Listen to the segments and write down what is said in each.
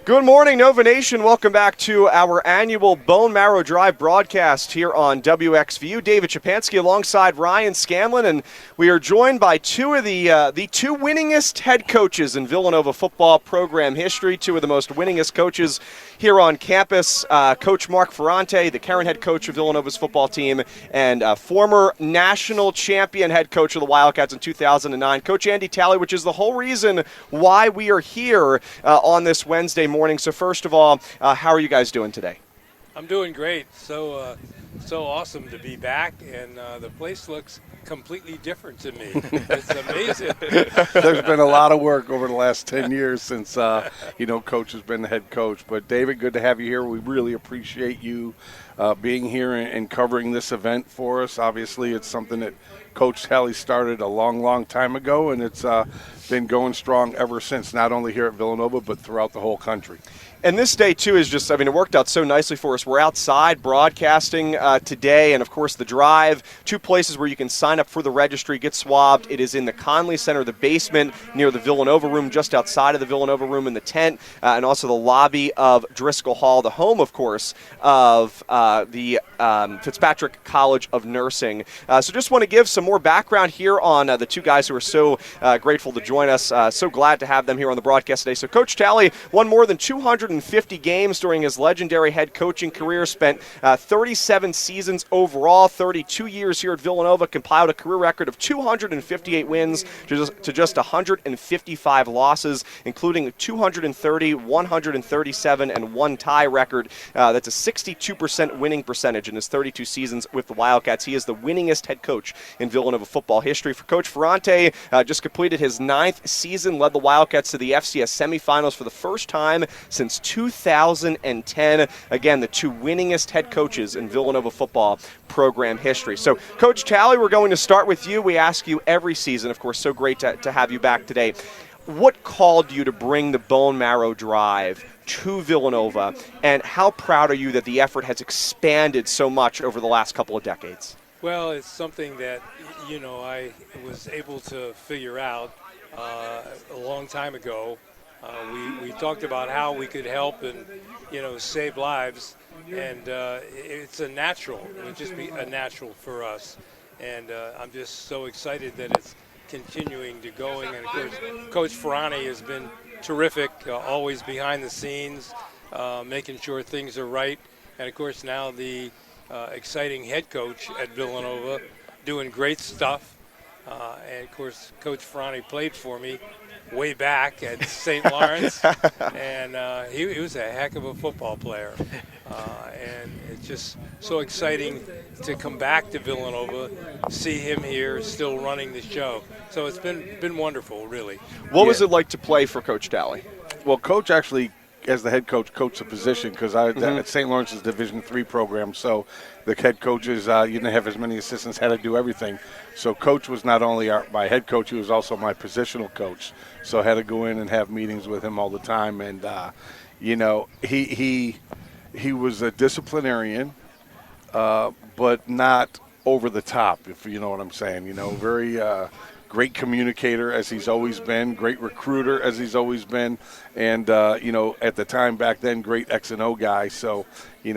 Good morning, Nova Nation. Welcome back to our annual Bone Marrow Drive broadcast here on WXVU. David Szczepanski alongside Ryan Scanlon, and we are joined by two of the two winningest head coaches in Villanova football program history, two of the most winningest coaches here on campus. Coach Mark Ferrante, the current head coach of Villanova's football team, and former national champion head coach of the Wildcats in 2009, Coach Andy Talley, which is the whole reason why we are here on this Wednesday morning. So first of all, how are you guys doing today? I'm doing great. So awesome to be back, and the place looks completely different to me. It's amazing. There's been a lot of work over the last 10 years since, Coach has been the head coach. But, David, good to have you here. We really appreciate you being here and covering this event for us. Obviously, it's something that Coach Talley started a long, long time ago, and it's been going strong ever since, not only here at Villanova but throughout the whole country. And this day, too, is just, it worked out so nicely for us. We're outside broadcasting today, and, of course, the drive, two places where you can sign up for the registry, get swabbed. It is in the Conley Center, the basement, near the Villanova room, just outside of the Villanova room in the tent, and also the lobby of Driscoll Hall, the home, of course, of the Fitzpatrick College of Nursing. So just want to give some more background here on the two guys who are so grateful to join us. So glad to have them here on the broadcast today. So Coach Talley won more than 250 games during his legendary head coaching career, spent 37 seasons overall, 32 years here at Villanova, compiled a career record of 258 wins to just 155 losses, including 230, 137, and one tie record. That's a 62% winning percentage in his 32 seasons with the Wildcats. He is the winningest head coach in Villanova football history. For Coach Ferrante, just completed his 9th season, led the Wildcats to the FCS semifinals for the first time since 2010. Again, the two winningest head coaches in Villanova football program history. So, Coach Talley, we're going to start with you. We ask you every season, of course, so great to have you back today. What called you to bring the Bone Marrow Drive to Villanova, and how proud are you that the effort has expanded so much over the last couple of decades? Well, it's something that, I was able to figure out a long time ago. We talked about how we could help and, save lives, and it's a natural. It would just be a natural for us, and I'm just so excited that it's continuing to going. And, of course, Coach Ferrante has been terrific, always behind the scenes, making sure things are right. And, of course, now the exciting head coach at Villanova, doing great stuff. And, of course, Coach Ferrante played for me way back at St. Lawrence, and he was a heck of a football player. And it's just so exciting to come back to Villanova, see him here still running the show. So it's been wonderful, really. What was it like to play for Coach Talley? Well, Coach actually, as the head coach, coached the position because at St. Lawrence's Division III program, so the head coaches, you didn't have as many assistants, had to do everything. So Coach was not only my head coach, he was also my positional coach. So I had to go in and have meetings with him all the time. And, he was a disciplinarian, but not over the top, if you know what I'm saying. Very great communicator, as he's always been, great recruiter, as he's always been, and, at the time back then, great X and O guy. So, we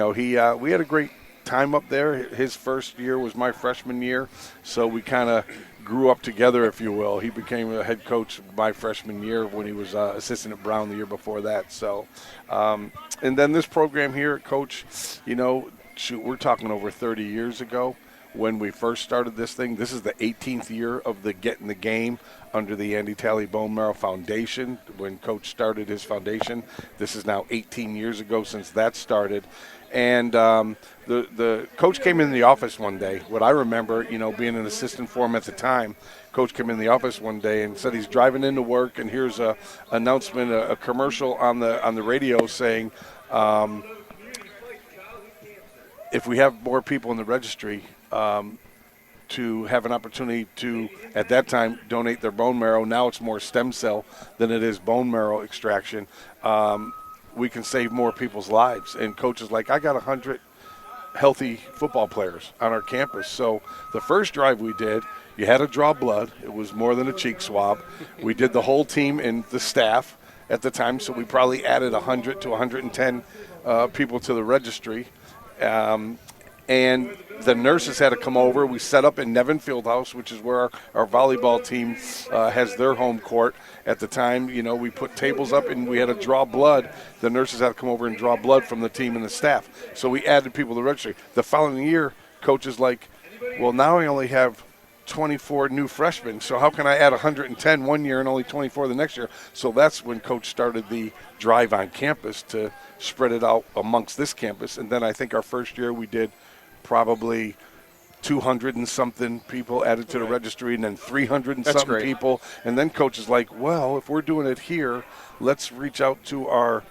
had a great time up there. His first year was my freshman year, so we kind of grew up together, if you will. He became a head coach my freshman year when he was assistant at Brown the year before that. So, and then this program here, Coach, we're talking over 30 years ago when we first started this thing. This is the 18th year of the Get in the Game under the Andy Talley Bone Marrow Foundation. When Coach started his foundation, this is now 18 years ago since that started. And the coach came in the office one day. What I remember, being an assistant for him at the time, Coach came in the office one day and said he's driving into work, and here's a announcement, a commercial on the radio saying, if we have more people in the registry, to have an opportunity to, at that time, donate their bone marrow. Now it's more stem cell than it is bone marrow extraction. We can save more people's lives. And Coach is like, I got 100 healthy football players on our campus. So the first drive we did, you had to draw blood. It was more than a cheek swab. We did the whole team and the staff. at the time, so we probably added 100 to 110 people to the registry. And the nurses had to come over. We set up in Nevin Fieldhouse, which is where our volleyball team has their home court. At the time, we put tables up and we had to draw blood. The nurses had to come over and draw blood from the team and the staff. So we added people to the registry. The following year, coach is like, well, now I only have 24 new freshmen, so how can I add 110 one year and only 24 the next year? So that's when coach started the drive on campus to spread it out amongst this campus. And then I think our first year we did probably 200 and something people added to the registry, and then 300 and something people. And then coach is like, well, if we're doing it here, let's reach out to our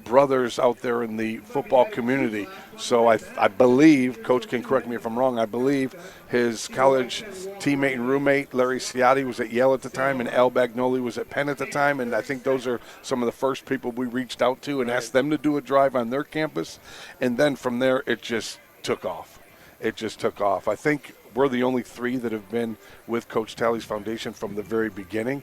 brothers out there in the football community. So I believe, coach can correct me if I'm wrong, I believe his college teammate and roommate, Larry Ciotti, was at Yale at the time, and Al Bagnoli was at Penn at the time. And I think those are some of the first people we reached out to and asked them to do a drive on their campus. And then from there, it just took off. I think we're the only three that have been with Coach Talley's foundation from the very beginning.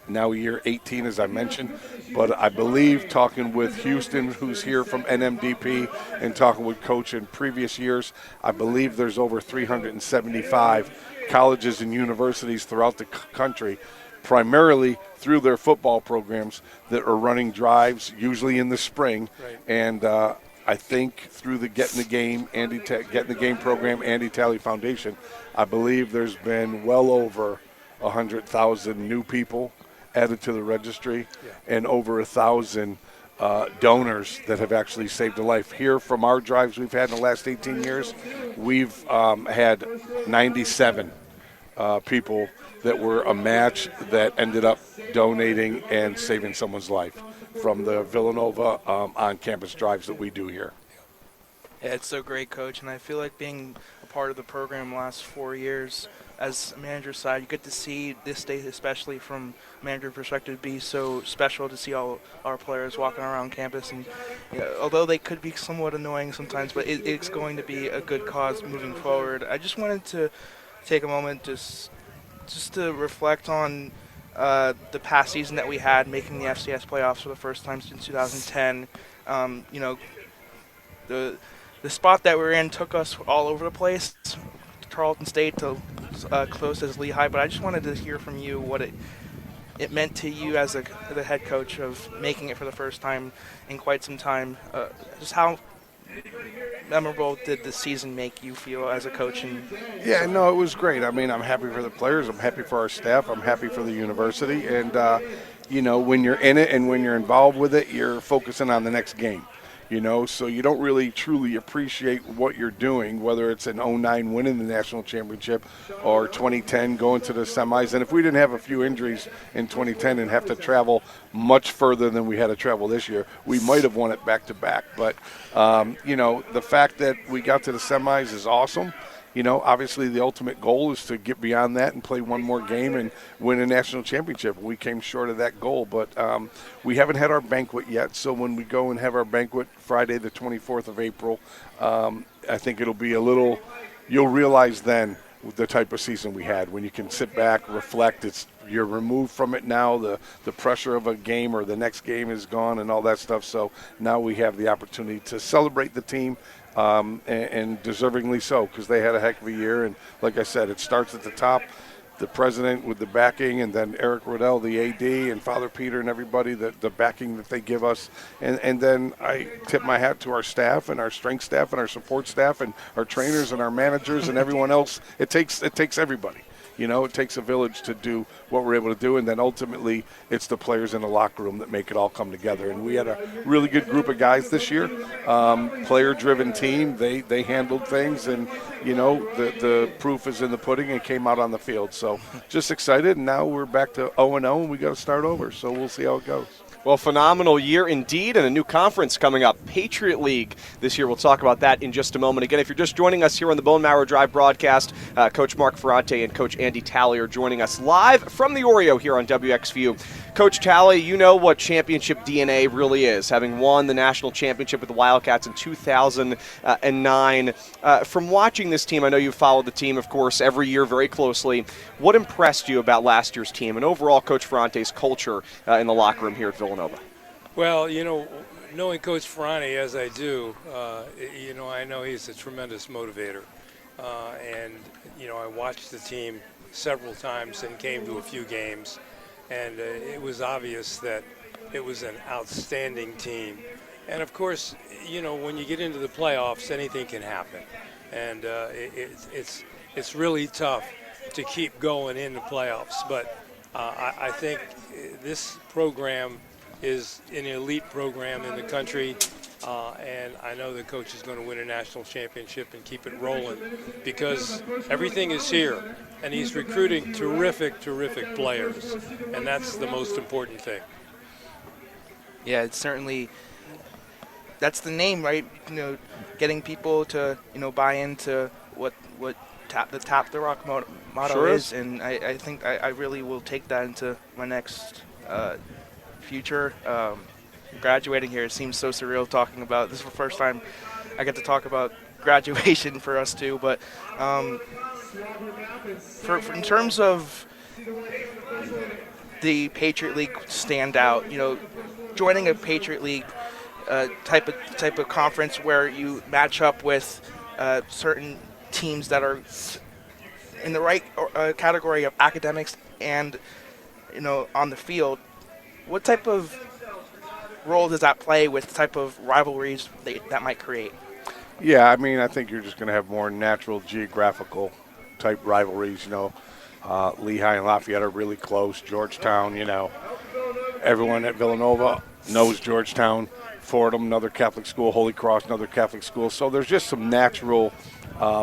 Now year 18, as I mentioned. But I believe, talking with Houston, who's here from NMDP, and talking with Coach in previous years, I believe there's over 375 colleges and universities throughout the country, primarily through their football programs, that are running drives, usually in the spring. Right. And I think through the Get in the Game program, Andy Talley Foundation, I believe there's been well over 100,000 new people added to the registry, and over 1,000 donors that have actually saved a life. Here from our drives we've had in the last 18 years, we've had 97 people that were a match that ended up donating and saving someone's life from the Villanova on-campus drives that we do here. Yeah, it's so great, Coach, and I feel like being a part of the program the last 4 years, as a manager's side, you get to see this day, especially from a manager perspective, be so special to see all our players walking around campus. And although they could be somewhat annoying sometimes, but it's going to be a good cause moving forward. I just wanted to take a moment just to reflect on the past season that we had, making the FCS playoffs for the first time since 2010. The spot that we're in took us all over the place. Tarleton State to close as Lehigh, but I just wanted to hear from you what it meant to you as the head coach of making it for the first time in quite some time. Just how memorable did the season make you feel as a coach? Yeah, no, it was great. I mean, I'm happy for the players. I'm happy for our staff. I'm happy for the university. And, when you're in it and when you're involved with it, you're focusing on the next game. So you don't really truly appreciate what you're doing, whether it's an 09 winning the national championship or 2010 going to the semis. And if we didn't have a few injuries in 2010 and have to travel much further than we had to travel this year, we might have won it back-to-back. But, the fact that we got to the semis is awesome. Obviously the ultimate goal is to get beyond that and play one more game and win a national championship. We came short of that goal, but we haven't had our banquet yet. So when we go and have our banquet Friday, the 24th of April, I think it'll be you'll realize then the type of season we had. When you can sit back, reflect, you're removed from it now. The pressure of a game or the next game is gone and all that stuff. So now we have the opportunity to celebrate the team. And deservingly so, because they had a heck of a year. And like I said, it starts at the top, the president with the backing, and then Eric Riddell, the AD, and Father Peter and everybody, the backing that they give us. And then I tip my hat to our staff and our strength staff and our support staff and our trainers and our managers and everyone else. It takes everybody. It takes a village to do what we're able to do, and then ultimately it's the players in the locker room that make it all come together. And we had a really good group of guys this year, player-driven team. They handled things, and, the proof is in the pudding and came out on the field. So just excited, and now we're back to 0-0, and we got to start over. So we'll see how it goes. Well, phenomenal year indeed, and a new conference coming up, Patriot League this year. We'll talk about that in just a moment. Again, if you're just joining us here on the Bone Marrow Drive broadcast, Coach Mark Ferrante and Coach Andy Talley are joining us live from the Oreo here on WXVU. Coach Talley, you know what championship DNA really is, having won the national championship with the Wildcats in 2009. From watching this team, I know you've followed the team, of course, every year very closely. What impressed you about last year's team and overall Coach Ferrante's culture in the locker room here at Villanova? Well, knowing Coach Ferrante as I do, I know he's a tremendous motivator. And I watched the team several times and came to a few games. And it was obvious that it was an outstanding team. And, of course, when you get into the playoffs, anything can happen. And it's really tough to keep going in the playoffs. But I think this program is an elite program in the country. And I know the coach is going to win a national championship and keep it rolling because everything is here. And he's recruiting terrific players. And that's the most important thing. Yeah, it's certainly, that's the name, right? Getting people to, buy into what the the Rock motto Sure is. And I think I really will take that into my next future. Graduating here, it seems so surreal talking about, this is the first time I get to talk about graduation for us too, but in terms of the Patriot League standout, joining a Patriot League type of conference where you match up with certain teams that are in the right category of academics and on the field, what type of role does that play with the type of rivalries that might create? Yeah, I think you're just going to have more natural geographical type rivalries. Lehigh and Lafayette are really close. Georgetown, everyone at Villanova knows Georgetown. Fordham, another Catholic school. Holy Cross, another Catholic school. So there's just some natural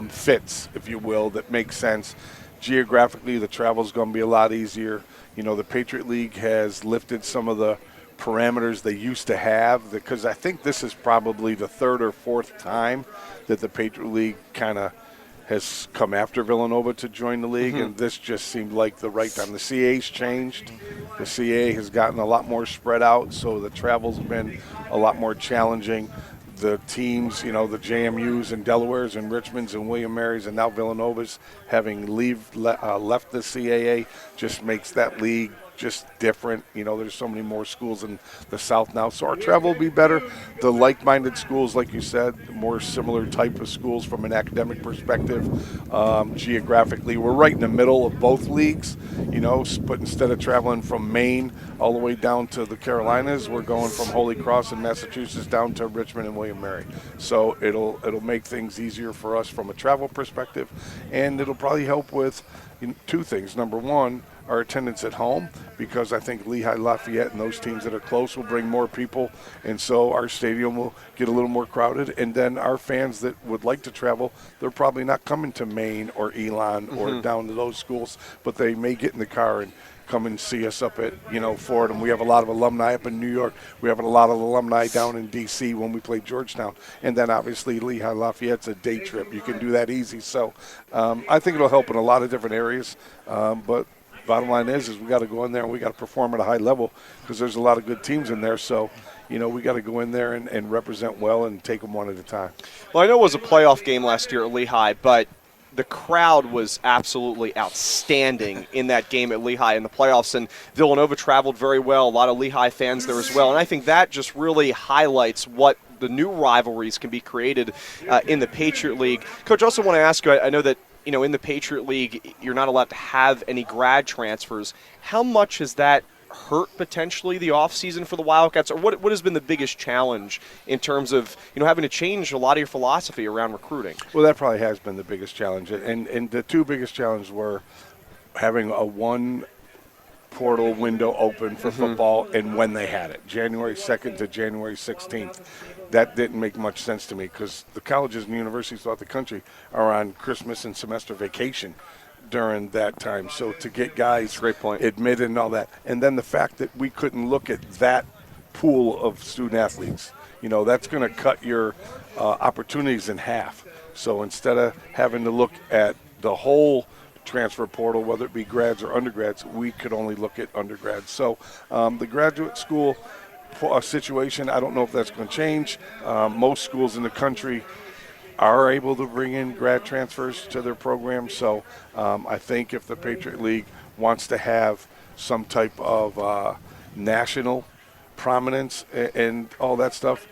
fits, if you will, that make sense. Geographically, the travel's going to be a lot easier. The Patriot League has lifted some of the parameters they used to have, because I think this is probably the third or fourth time that the Patriot League kind of has come after Villanova to join the league, and this just seemed like the right time. The CAA's changed. The CAA has gotten a lot more spread out, so the travel's been a lot more challenging. The teams, the JMUs and Delawares and Richmonds and William Marys and now Villanova's having left the CAA just makes that league just different. There's so many more schools in the South now, so our travel will be better. The like-minded schools, like you said, more similar type of schools from an academic perspective. Geographically, we're right in the middle of both leagues, but instead of traveling from Maine all the way down to the Carolinas, we're going from Holy Cross in Massachusetts down to Richmond and William Mary. So it'll make things easier for us from a travel perspective, and it'll probably help with two things. Number one, our attendance at home, because I think Lehigh, Lafayette, and those teams that are close will bring more people, and so our stadium will get a little more crowded. And then our fans that would like to travel, they're probably not coming to Maine or Elon or down to those schools, but they may get in the car and come and see us up at, Fordham. We have a lot of alumni up in New York. We have a lot of alumni down in D.C. when we play Georgetown. And then obviously Lehigh Lafayette's a day trip. You can do that easy. So I think it'll help in a lot of different areas. But bottom line is we got to go in there and we got to perform at a high level, because there's a lot of good teams in there. So, we got to go in there and represent well and take them one at a time. Well, I know it was a playoff game last year at Lehigh, but the crowd was absolutely outstanding in that game at Lehigh in the playoffs, and Villanova traveled very well. A lot of Lehigh fans there as well, and I think that just really highlights what the new rivalries can be created in the Patriot League. Coach, I also want to ask you, I know that in the Patriot League you're not allowed to have any grad transfers. How much has that hurt potentially the offseason for the Wildcats, or what has been the biggest challenge in terms of having to change a lot of your philosophy around recruiting? Well, that probably has been the biggest challenge, and the two biggest challenges were having a one portal window open for football and when they had it, January 2nd to January 16th. That didn't make much sense to me, because the colleges and universities throughout the country are on Christmas and semester vacation during that time. So to get guys great point. admitted and all that, and then the fact that we couldn't look at that pool of student athletes. That's going to cut your opportunities in half. So instead of having to look at the whole transfer portal, whether it be grads or undergrads, we could only look at undergrads. So the graduate school situation, I don't know if that's going to change. Most schools in the country are able to bring in grad transfers to their program. So I think if the Patriot League wants to have some type of national prominence and all that stuff,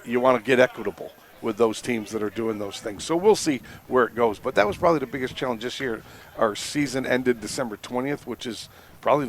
you want to get equitable with those teams that are doing those things. So we'll see where it goes. But that was probably the biggest challenge this year. Our season ended December 20th, which is probably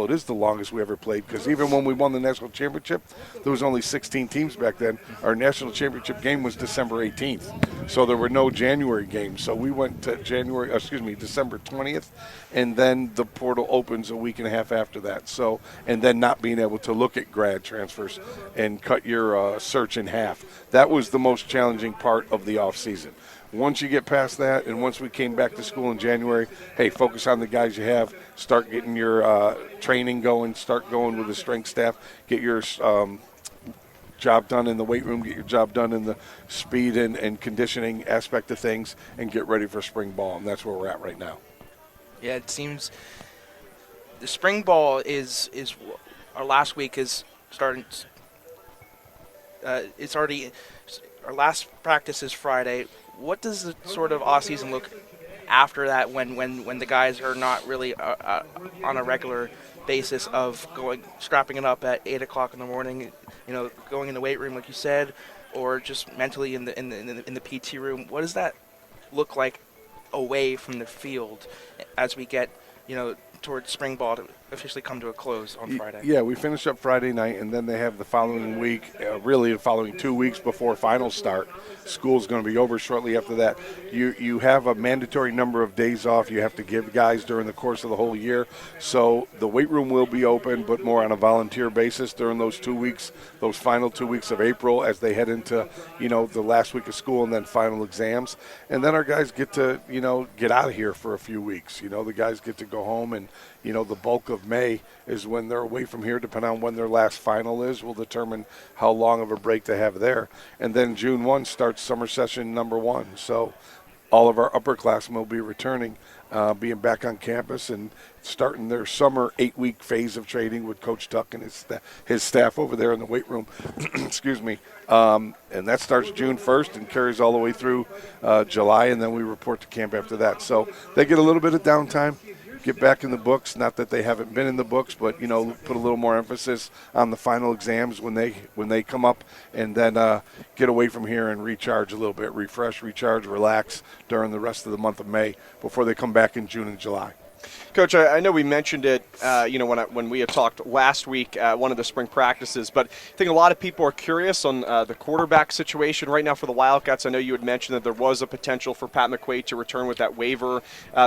it is the longest we ever played, because even when we won the national championship, there was only 16 teams back then. Our national championship game was December 18th, so there were no January games. So we went to December 20th, and then the portal opens a week and a half after that. So, and then not being able to look at grad transfers and cut your search in half. That was the most challenging part of the off season. Once you get past that, and once we came back to school in January, hey, focus on the guys you have, start getting your training going, start going with the strength staff, get your job done in the weight room, get your job done in the speed and conditioning aspect of things, and get ready for spring ball, and that's where we're at right now. Yeah, it seems the spring ball is our last week is starting. It's already our last practice is Friday. What does the sort of off season look after that when the guys are not really on a regular basis of scrapping it up at 8 o'clock in the morning, going in the weight room like you said, or just mentally in the PT room? What does that look like away from the field as we get towards spring ball to officially come to a close on Friday? Yeah, we finish up Friday night, and then they have the following week, really the following 2 weeks before finals start. School's going to be over shortly after that. You have a mandatory number of days off you have to give guys during the course of the whole year. So the weight room will be open, but more on a volunteer basis during those 2 weeks, those final 2 weeks of April, as they head into, the last week of school and then final exams. And then our guys get to, get out of here for a few weeks. The guys get to go home, and, the bulk of May is when they're away from here, depending on when their last final is, will determine how long of a break they have there. And then June 1 starts summer session number 1. So all of our upperclassmen will be returning, being back on campus and starting their summer 8-week phase of training with Coach Tuck and his staff over there in the weight room. Excuse me. And that starts June 1st and carries all the way through July, and then we report to camp after that. So they get a little bit of downtime, get back in the books. Not that they haven't been in the books, but put a little more emphasis on the final exams when they come up, and then get away from here and recharge a little bit, refresh, recharge, relax during the rest of the month of May before they come back in June and July. Coach, I know we mentioned it, when we had talked last week at one of the spring practices, but I think a lot of people are curious on the quarterback situation right now for the Wildcats. I know you had mentioned that there was a potential for Pat McQuaid to return with that waiver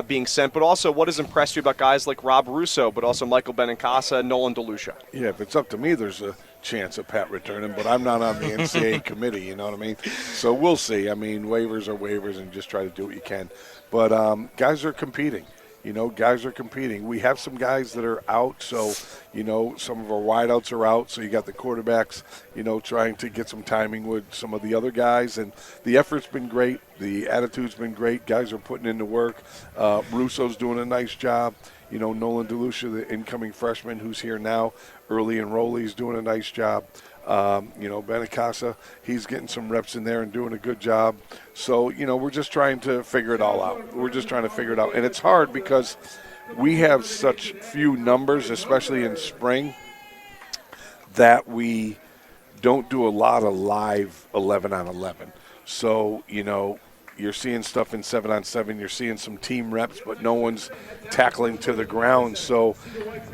being sent, but also what has impressed you about guys like Rob Russo, but also Michael Benincasa and Nolan DeLucia? Yeah, if it's up to me, there's a chance of Pat returning, but I'm not on the NCAA committee, you know what I mean? So we'll see. I mean, waivers are waivers, and just try to do what you can. But guys are competing. Guys are competing. We have some guys that are out, so, some of our wideouts are out. So you got the quarterbacks, trying to get some timing with some of the other guys. And the effort's been great. The attitude's been great. Guys are putting in the work. Russo's doing a nice job. Nolan DeLucia, the incoming freshman who's here now, early enrollee, is doing a nice job. Benincasa, he's getting some reps in there and doing a good job. So, we're just trying to figure it all out. And it's hard because we have such few numbers, especially in spring, that we don't do a lot of live 11-on-11. So, you're seeing stuff in 7-on-7. You're seeing some team reps, but no one's tackling to the ground. So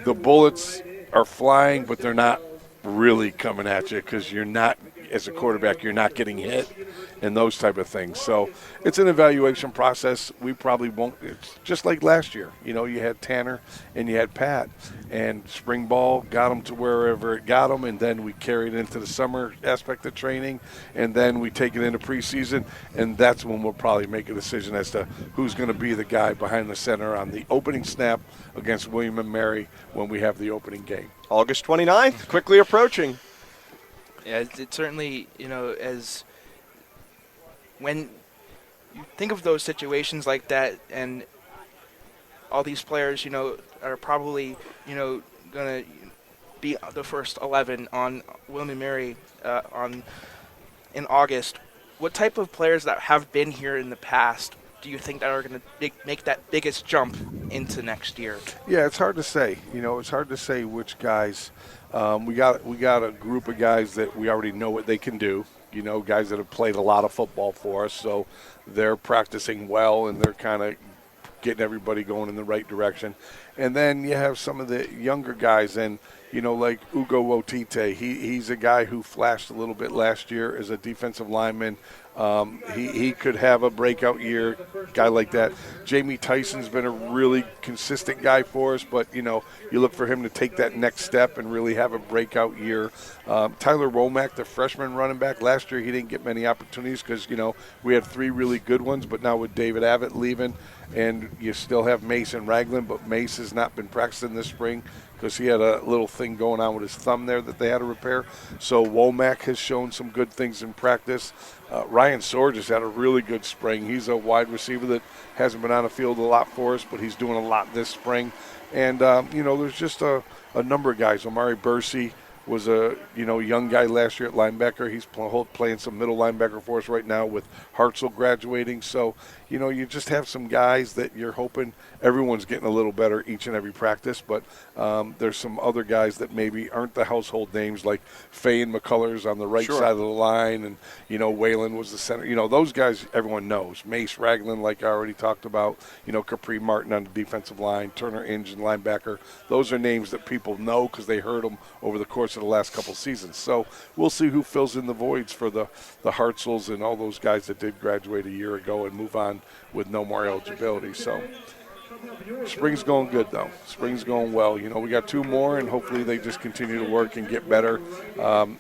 the bullets are flying, but they're not really coming at you because you're not as a quarterback you're not getting hit and those type of things. So it's an evaluation process. We probably won't. It's just like last year. You had Tanner and you had Pat, and spring ball got them to wherever it got them, and then we carried it into the summer aspect of training, and then we take it into preseason, and that's when we'll probably make a decision as to who's going to be the guy behind the center on the opening snap against William and Mary when we have the opening game. August 29th, quickly approaching. Yeah, it certainly, as when you think of those situations like that, and all these players, are probably, going to be the first 11 on William and Mary in August. What type of players that have been here in the past do you think that are going to make that biggest jump into next year? Yeah, it's hard to say. It's hard to say which guys. We got a group of guys that we already know what they can do. Guys that have played a lot of football for us, so they're practicing well and they're kind of getting everybody going in the right direction. And then you have some of the younger guys, and like Ugo Wotite, he's a guy who flashed a little bit last year as a defensive lineman. He could have a breakout year, guy like that. Jamie Tyson's been a really consistent guy for us, but, you look for him to take that next step and really have a breakout year. Tyler Womack, the freshman running back, last year he didn't get many opportunities because, we had 3 really good ones, but now with David Abbott leaving, and you still have Mason Ragland, but Mace has not been practicing this spring because he had a little thing going on with his thumb there that they had to repair. So Womack has shown some good things in practice. Ryan Sorge has had a really good spring. He's a wide receiver that hasn't been on the field a lot for us, but he's doing a lot this spring. And, there's just a number of guys. Omari Bursey was a young guy last year at linebacker. He's playing some middle linebacker for us right now with Hartzell graduating. So, you just have some guys that you're hoping everyone's getting a little better each and every practice. But there's some other guys that maybe aren't the household names, like Faye and McCullers on the right side of the line. And, Waylon was the center. Those guys everyone knows. Mace Ragland, like I already talked about. Capri Martin on the defensive line. Turner Inge and linebacker. Those are names that people know because they heard them over the course of the last couple seasons. So we'll see who fills in the voids for the Hartzels and all those guys that did graduate a year ago and move on with no more eligibility. So spring's going good, though. Spring's going well. We got 2 more, and hopefully they just continue to work and get better.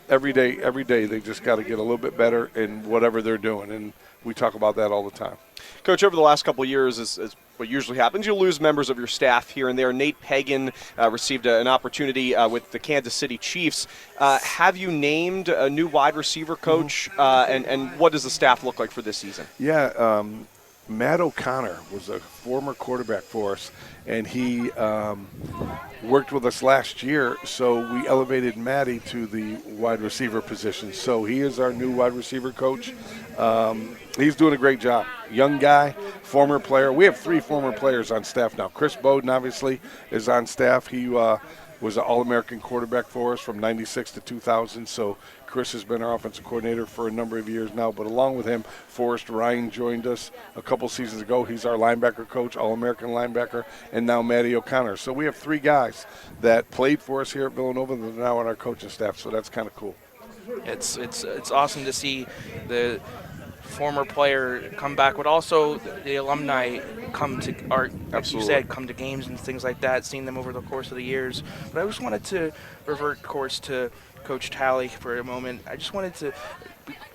Every day they just got to get a little bit better in whatever they're doing, and we talk about that all the time. Coach, over the last couple of years, as what usually happens, you lose members of your staff here and there. Nate Pagan received an opportunity with the Kansas City Chiefs. Have you named a new wide receiver coach, and what does the staff look like for this season? Yeah, Matt O'Connor was a former quarterback for us, and he worked with us last year, so we elevated Matty to the wide receiver position. So he is our new wide receiver coach. He's doing a great job. Young guy, former player. We have 3 former players on staff now. Chris Bowden, obviously, is on staff. He was an All-American quarterback for us from 96 to 2000, so Chris has been our offensive coordinator for a number of years now. But along with him, Forrest Ryan joined us a couple seasons ago. He's our linebacker coach, All-American linebacker, and now Matty O'Connor. So we have 3 guys that played for us here at Villanova that are now on our coaching staff, so that's kind of cool. It's awesome to see the former player come back, but also the alumni come to like you said, come to games and things like that, seeing them over the course of the years. But I just wanted to revert course to Coach Talley for a moment. I just wanted to,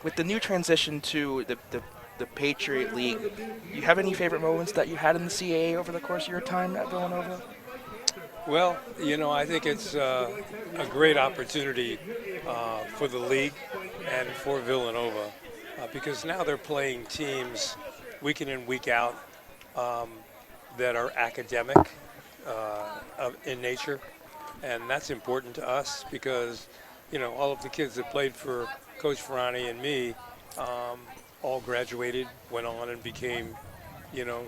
with the new transition to the Patriot League, do you have any favorite moments that you had in the CAA over the course of your time at Villanova? Well, I think it's a great opportunity for the league and for Villanova because now they're playing teams week in and week out that are academic in nature, and that's important to us because, all of the kids that played for Coach Ferrante and me all graduated, went on and became,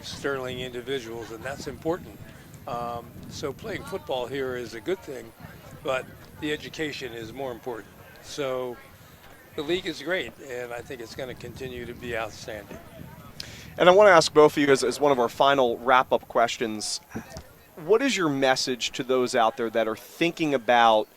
sterling individuals, and that's important. So playing football here is a good thing, but the education is more important. So the league is great, and I think it's going to continue to be outstanding. And I want to ask both of you, as one of our final wrap-up questions, what is your message to those out there that are thinking about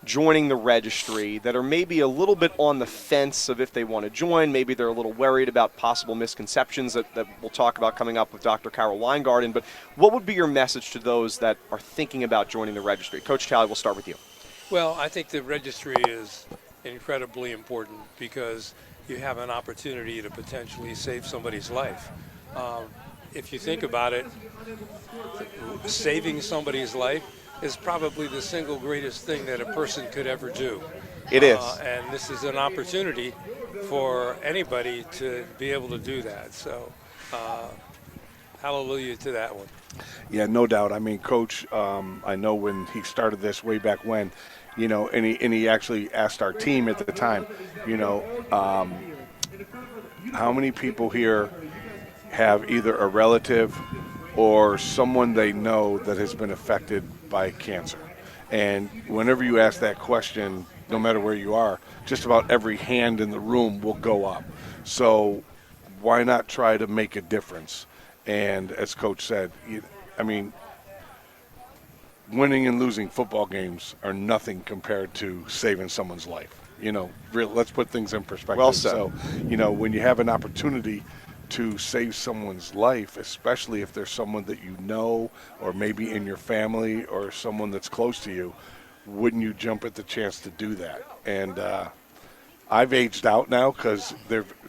joining the registry that are maybe a little bit on the fence of if they want to join? Maybe they're a little worried about possible misconceptions that we'll talk about coming up with Dr. Carol Weingarten. But what would be your message to those that are thinking about joining the registry? Coach Talley, we'll start with you. Well, I think the registry is incredibly important because you have an opportunity to potentially save somebody's life. If you think about it, saving somebody's life is probably the single greatest thing that a person could ever do. It is. And this is an opportunity for anybody to be able to do that. So, hallelujah to that one. Yeah, no doubt. I mean, Coach, I know when he started this way back when, you know, and he actually asked our team at the time, you know, how many people here have either a relative or someone they know that has been affected by cancer? And whenever you ask that question, no matter where you are, just about every hand in the room will go up. So why not try to make a difference? And as Coach said, I mean, winning and losing football games are nothing compared to saving someone's life. You know, let's put things in perspective. Well said. So, you know, when you have an opportunity to save someone's life, especially if there's someone that you know or maybe in your family or someone that's close to you, wouldn't you jump at the chance to do that? And I've aged out now because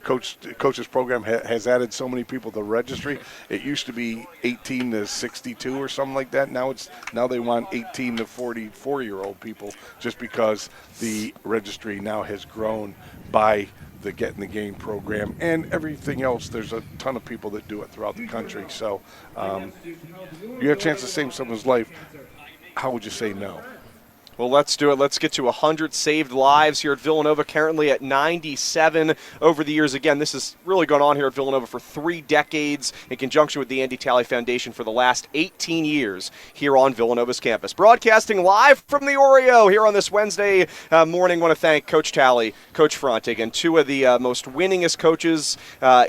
coach's program has added so many people to the registry. It used to be 18 to 62 or something like that. Now they want 18 to 44-year-old people, just because the registry now has grown by the Get in the Game program and everything else. There's a ton of people that do it throughout the country. So you have a chance to save someone's life. How would you say no? Well, let's do it. Let's get to 100 saved lives here at Villanova, currently at 97 over the years. Again, this has really gone on here at Villanova for 3 decades in conjunction with the Andy Talley Foundation for the last 18 years here on Villanova's campus. Broadcasting live from the Oreo here on this Wednesday morning. I want to thank Coach Talley, Coach Ferrante, again, 2 of the most winningest coaches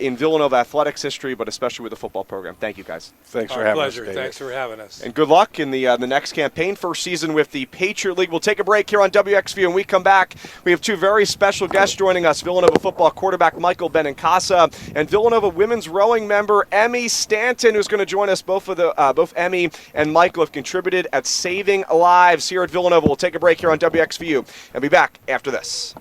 in Villanova athletics history, but especially with the football program. Thank you, guys. Thanks for having pleasure. us, David. Thanks for having us. And good luck in the next campaign. First season with the Patriot League. We'll take a break here on WXVU. When we come back, we have 2 very special guests joining us. Villanova football quarterback Michael Benincasa and Villanova women's rowing member Emmy Stanton, who's going to join us. Both Emmy and Michael have contributed at saving lives here at Villanova. We'll take a break here on WXVU and be back after this.